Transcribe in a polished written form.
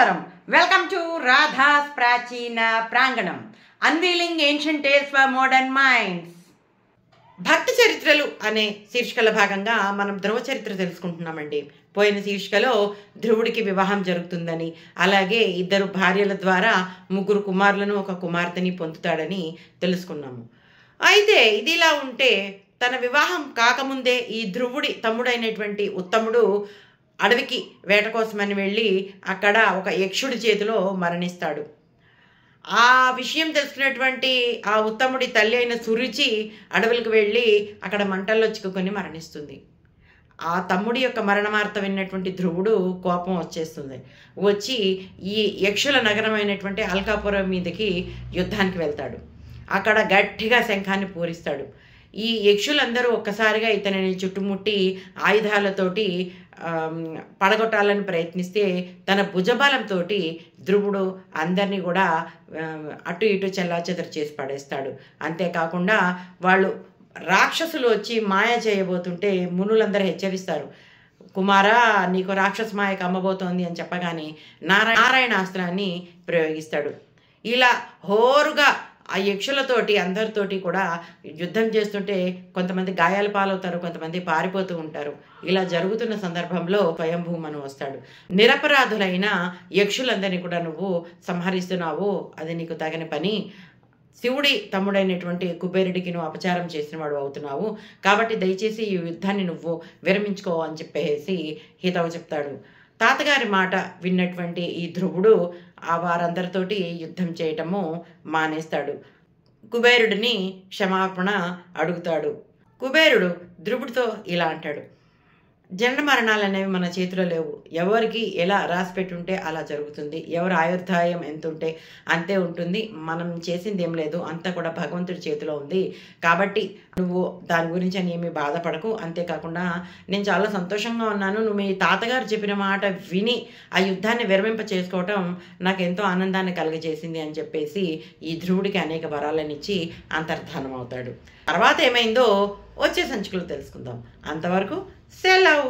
నమస్కారం. Welcome to Radha's ప్రాచీన ప్రాంగణం, unveiling ancient tales for modern minds. భక్తి చరిత్రలు అనే శీర్షికల భాగంగా మనం ధ్రువ చరిత్ర తెలుసుకుంటున్నామండి. పోయిన శీర్షికలో ధ్రువుడికి వివాహం జరుగుతుందని, అలాగే 2 భార్యల ద్వారా 3 కుమారులను 1 కుమార్తెని పొందుతాడని తెలుసుకున్నాము. అయితే ఇదిలా ఉంటే తన వివాహం కాకముందే ఈ ధ్రువుడి తమ్ముడైనటువంటి ఉత్తముడు అడవికి వేట కోసమని వెళ్ళి అక్కడ ఒక యక్షుడి చేతిలో మరణిస్తాడు. ఆ విషయం తెలుసుకున్నటువంటి ఆ ఉత్తముడి తల్లి అయిన సురుచి అడవులకు వెళ్ళి అక్కడ మంటల్లో చిక్కుకొని మరణిస్తుంది. ఆ తమ్ముడి యొక్క మరణవార్త విన్నటువంటి ధ్రువుడు కోపం వచ్చేస్తుంది. వచ్చి ఈ యక్షుల నగరమైనటువంటి అల్కాపురం మీదకి యుద్ధానికి వెళ్తాడు. అక్కడ గట్టిగా శంఖాన్ని పూరిస్తాడు. ఈ యక్షులందరూ ఒక్కసారిగా ఇతనిని చుట్టుముట్టి ఆయుధాలతోటి పడగొట్టాలని ప్రయత్నిస్తే తన భుజబలంతో ధ్రువుడు అందరినీ కూడా అటు ఇటు చెల్లాచెదరు చేసి పడేస్తాడు. అంతేకాకుండా వాళ్ళు రాక్షసులు వచ్చి మాయ చేయబోతుంటే మునులందరూ హెచ్చరిస్తారు. కుమారా, నీకు రాక్షస మాయకు అమ్మబోతోంది అని చెప్పగానే నారాయణాస్త్రాన్ని ప్రయోగిస్తాడు. ఇలా హోరుగా ఆ యక్షులతోటి అందరితోటి కూడా యుద్ధం చేస్తుంటే కొంతమంది గాయాల పాలవుతారు, కొంతమంది పారిపోతూ ఉంటారు. ఇలా జరుగుతున్న సందర్భంలో స్వయంభూమను వస్తాడు. నిరపరాధులైన యక్షులందరినీ కూడా నువ్వు సంహరిస్తున్నావు, అది నీకు తగిన పని. శివుడి తమ్ముడైనటువంటి కుబేరుడికి నువ్వు అపచారం చేసిన వాడు అవుతున్నావు, కాబట్టి దయచేసి ఈ యుద్ధాన్ని నువ్వు విరమించుకో అని చెప్పేసి హితవు చెప్తాడు. తాతగారి మాట విన్నటువంటి ఈ ధ్రువుడు ఆ వారందరితోటి యుద్ధం చేయటము మానేస్తాడు. కుబేరుడిని క్షమాపణ అడుగుతాడు. కుబేరుడు ధ్రువుడితో ఇలా అంటాడు: జన్మ మరణాలు అనేవి మన చేతిలో లేవు. ఎవరికి ఎలా రాసి పెట్టుంటే అలా జరుగుతుంది. ఎవరు ఆయుర్దాయం ఎంత ఉంటే అంతే ఉంటుంది. మనం చేసింది ఏం లేదు, అంతా కూడా భగవంతుడి చేతిలో ఉంది. కాబట్టి నువ్వు దాని గురించి అని ఏమీ బాధపడకు. అంతేకాకుండా నేను చాలా సంతోషంగా ఉన్నాను. నువ్వు మీ తాతగారు చెప్పిన మాట విని ఆ యుద్ధాన్ని విరమింప చేసుకోవటం నాకు ఎంతో ఆనందాన్ని కలిగజేసింది అని చెప్పేసి ఈ ధ్రువుడికి అనేక వరాలను ఇచ్చి అంతర్ధానం అవుతాడు. తర్వాత ఏమైందో వచ్చే సంచికలో తెలుసుకుందాం. అంతవరకు సెలవు.